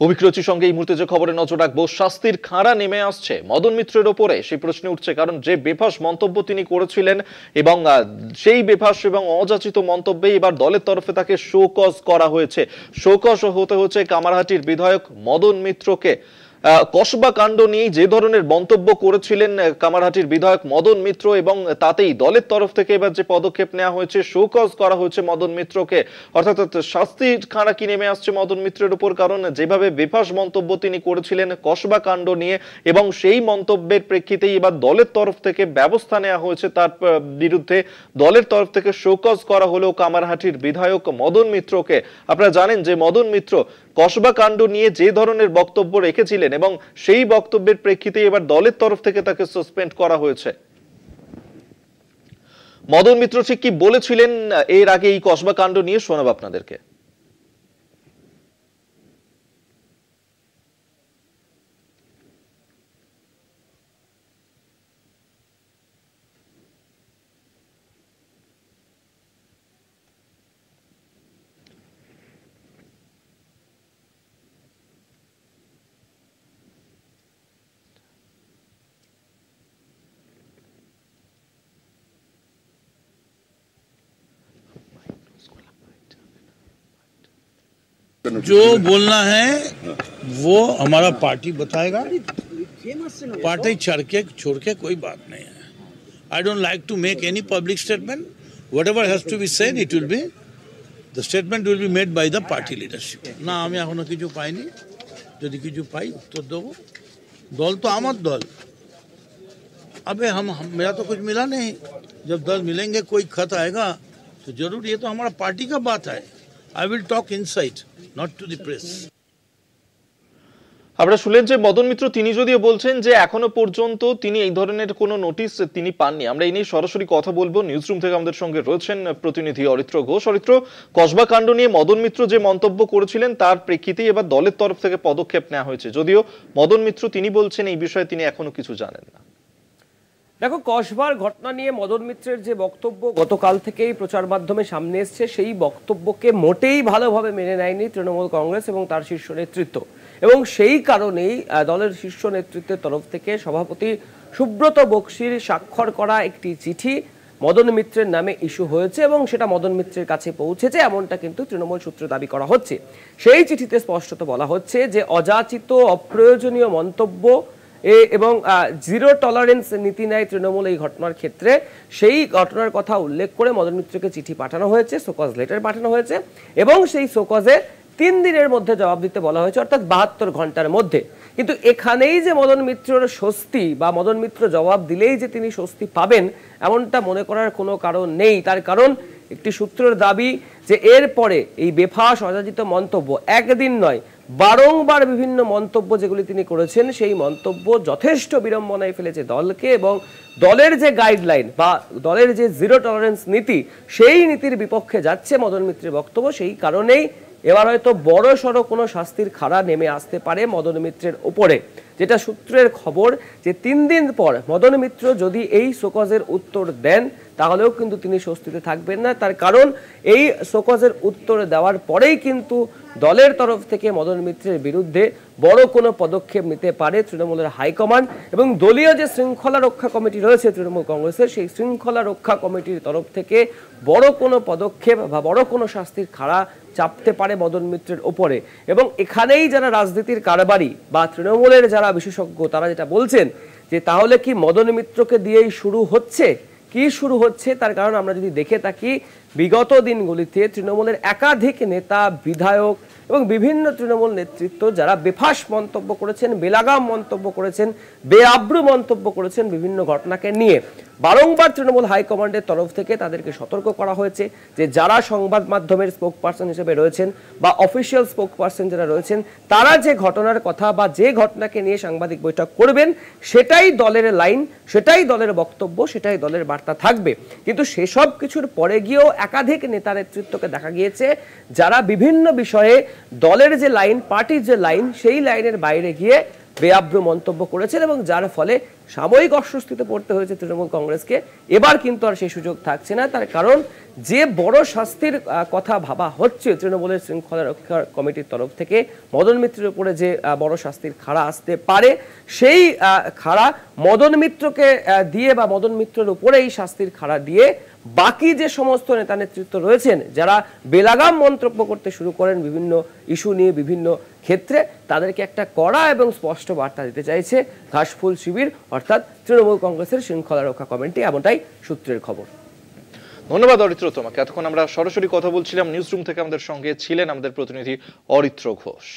অভিরুচির সঙ্গে এই মুহূর্তে যে খবরে নজর রাখবো, শাস্তির খাঁড়া নেমে আসছে মদন মিত্রের ওপরে, সেই প্রশ্ন উঠছে। কারণ যে বেফাস মন্তব্য তিনি করেছিলেন এবং সেই বেফাস এবং অযাচিত মন্তব্যে এবার দলের তরফে তাকে শোকজ করা হয়েছে। শোকজ হতে হচ্ছে কামারহাটির বিধায়ক মদন মিত্রকে। কসবা কাণ্ড নিয়ে যে ধরনের মন্তব্য করেছিলেন কামারহাটির বিধায়ক মদন মিত্র, এবং তাতেই দলের তরফ থেকে এবার যে পদক্ষেপ নেওয়া হয়েছে, শোকজ করা হয়েছে মদন মিত্রকে। অর্থাৎ শাস্তির খাঁড়া কি নেমে আসছে মদন মিত্রের উপর। কারণ যেভাবে বেফাস মন্তব্য তিনি করেছিলেন কসবা কাণ্ড নিয়ে, এবং সেই মন্তব্যের প্রেক্ষিতেই এবার দলের তরফ থেকে ব্যবস্থা নেওয়া হয়েছে তার বিরুদ্ধে। দলের তরফ থেকে শোকজ করা হলো কামারহাটির বিধায়ক মদন মিত্রকে। আপনারা জানেন যে মদন মিত্র কসবা কাণ্ড নিয়ে যে ধরনের বক্তব্য রেখেছিলেন, এবং সেই বক্তব্যের প্রেক্ষিতে এবার দলের তরফ থেকে তাকে সাসপেন্ড করা হয়েছে। মদন মিত্র ঠিক কি বলেছিলেন এর আগে এই কসবা কাণ্ড নিয়ে শোনাবো আপনাদেরকে। जो बोलना है वो हमारा पार्टी बताएगा। पार्टी छोड़ के कोई बात नहीं है। I don't like to make any public statement. Whatever has to be said, it will be the statement will be made by the party leadership. না আমি এখনো কিছু পাইনি, যদি কিছু পাই উত্তর দেবো। दल तो आमद दल, अबे हम मेरा तो कुछ मिला नहीं। जब दल मिलेंगे कोई खत आएगा तो जरूर, ये तो हमारा पार्टी का बात है। I will talk inside, not to the press. আমরা শুনলেন যে মদন মিত্র তিনি যদিও বলছেন যে এখনো পর্যন্ত তিনি এই ধরনের কোনো নোটিশ তিনি পাননি। আমরা এই নিয়ে সরাসরি কথা বলবো। নিউজরুম থেকে আমাদের সঙ্গে রয়েছেন প্রতিনিধি অরিত্র ঘোষ। অরিত্র, কসবা কাণ্ড নিয়ে মদন মিত্র যে মন্তব্য করেছিলেন তার প্রেক্ষিতেই এবার দলের তরফ থেকে পদক্ষেপ নেওয়া হয়েছে, যদিও মদন মিত্র তিনি বলছেন এই বিষয়ে তিনি এখনো কিছু জানেন না। দেখো, কসবার ঘটনা নিয়ে মদন মিত্রের যে বক্তব্য গতকাল থেকেই প্রচার মাধ্যমে সামনে এসছে, সেই বক্তব্যকে মোটেই ভালোভাবে মেনে নেয়নি তৃণমূল কংগ্রেস এবং তার শীর্ষ নেতৃত্ব। এবং সেই কারণেই দলের শীর্ষ নেতৃত্বের তরফ থেকে সভাপতি সুব্রত বক্সির স্বাক্ষর করা একটি চিঠি মদন মিত্রের নামে ইস্যু হয়েছে, এবং সেটা মদন মিত্রের কাছে পৌঁছেছে, এমনটা কিন্তু তৃণমূল সূত্রে দাবি করা হচ্ছে। সেই চিঠিতে স্পষ্টত বলা হচ্ছে যে অযাচিত অপ্রয়োজনীয় মন্তব্য এবং জিরো টলারেন্স নীতি নেয় তৃণমূল এই ঘটনার ক্ষেত্রে। সেই ঘটনার কথা উল্লেখ করে মদন মিত্রকে চিঠি পাঠানো হয়েছে, শোকজ লেটার পাঠানো হয়েছে, এবং সেই শোকজে 3 দিনের মধ্যে জবাব দিতে বলা হয়েছে, অর্থাৎ 72 ঘন্টার মধ্যে। কিন্তু এখানেই যে মদন মিত্রের স্বস্তি বা মদন মিত্র জবাব দিলেই যে তিনি স্বস্তি পাবেন এমনটা মনে করার কোনো কারণ নেই। তার কারণ একটি সূত্রের দাবি যে এরপরে এই বেফাস অযাচিত মন্তব্য একদিন নয়, বারংবার বিভিন্ন মন্তব্য যেগুলি তিনি করেছেন, সেই মন্তব্য যথেষ্ট বিড়ম্বনায় ফেলেছে দলকে, এবং দলের যে গাইডলাইন বা দলের যে জিরো টলারেন্স নীতি, সেই নীতির বিপক্ষে যাচ্ছে মদন মিত্রের বক্তব্য। সেই কারণেই এবার হয়তো বড় সড়ো কোনো শাস্তির খাড়া নেমে আসতে পারে মদন মিত্রের উপরে। যেটা সূত্রের খবর যে 3 দিন পর মদন মিত্র যদি এই শোকজের উত্তর দেন তাহলেও কিন্তু তিনি স্বস্তিতে থাকবেন না। তার কারণ এই শোকজের উত্তর দেওয়ার পরেই কিন্তু দলের তরফ থেকে মদন মিত্রের বিরুদ্ধে বড় কোনো পদক্ষেপ নিতে পারে তৃণমূলের হাইকমান্ড, এবং দলীয় যে শৃঙ্খলা রক্ষা কমিটি রয়েছে তৃণমূল কংগ্রেসের, সেই শৃঙ্খলা রক্ষা কমিটির তরফ থেকে বড় কোনো পদক্ষেপ বা বড় কোনো শাস্তির খাড়া চাপতে পারে মদন মিত্রের ওপরে। এবং এখানেই যারা রাজনীতির কারবারি বা তৃণমূলের যারা বিশেষজ্ঞ, তারা যেটা বলছেন যে তাহলে কি মদন মিত্রকে দিয়েই শুরু হচ্ছে, কি শুরু হচ্ছে? তার কারণ আমরা যদি দেখে থাকি বিগত দিনগুলিতে তৃণমূলের একাধিক নেতা, বিধায়ক এবং বিভিন্ন তৃণমূল নেতৃত্ব যারা বেফাস মন্তব্য করেছেন, বেলাগাম মন্তব্য করেছেন, বেআব্রু মন্তব্য করেছেন বিভিন্ন ঘটনাকে নিয়ে, বারংবার তৃণমূল হাইকমান্ডের তরফ থেকে তাদেরকে সতর্ক করা হয়েছে যে যারা সংবাদ মাধ্যমের স্পোক পার্সন হিসেবে রয়েছেন বা অফিসিয়াল স্পোক পার্সন যারা রয়েছেন, তারা যে ঘটনার কথা বা যে ঘটনাকে নিয়ে সাংবাদিক বৈঠক করবেন সেটাই দলের লাইন, সেটাই দলের বক্তব্য, সেটাই দলের বার্তা থাকবে। কিন্তু সেসব কিছুর পরে গিয়েও একাধিক নেতা নেতৃত্বকে দেখা গিয়েছে যারা বিভিন্ন বিষয়ে দলের যে লাইন, পার্টির যে লাইন, সেই লাইনের বাইরে গিয়ে বেআব্রু মন্তব্য করেছেন এবং যার ফলে সাময়িক অস্বস্তিতে পড়তে হয়েছে তৃণমূল কংগ্রেসকে। এবার কিন্তু আর সেই সুযোগ থাকছে না, তার কারণ যে বড় শাস্তির কথা ভাবা হচ্ছে তৃণমূলের শৃঙ্খলা রক্ষা কমিটির তরফ থেকে মদন মিত্রের উপরে যে বড় শাস্তির খাড়া আসতে পারে, সেই খাড়া মদন মিত্রকে দিয়ে বা মদন মিত্রের উপরে এই শাস্তির খাড়া দিয়ে বাকি যে সমস্ত নেতা নেতৃত্ব রয়েছেন যারা বেলাগাম মন্তব্য করতে শুরু করেন বিভিন্ন ইস্যু নিয়ে বিভিন্ন ক্ষেত্রে, তাদেরকে একটা কড়া এবং স্পষ্ট বার্তা দিতে চাইছে ঘাসফুল শিবির অর্থাৎ তৃণমূল কংগ্রেসের শৃঙ্খলা রক্ষা কমিটি, এমনটাই সূত্রের খবর। ধন্যবাদ অরিত্র তোমাকে। এতক্ষণ আমরা সরাসরি কথা বলছিলাম নিউজ রুম থেকে, আমাদের সঙ্গে ছিলেন আমাদের প্রতিনিধি অরিত্র ঘোষ।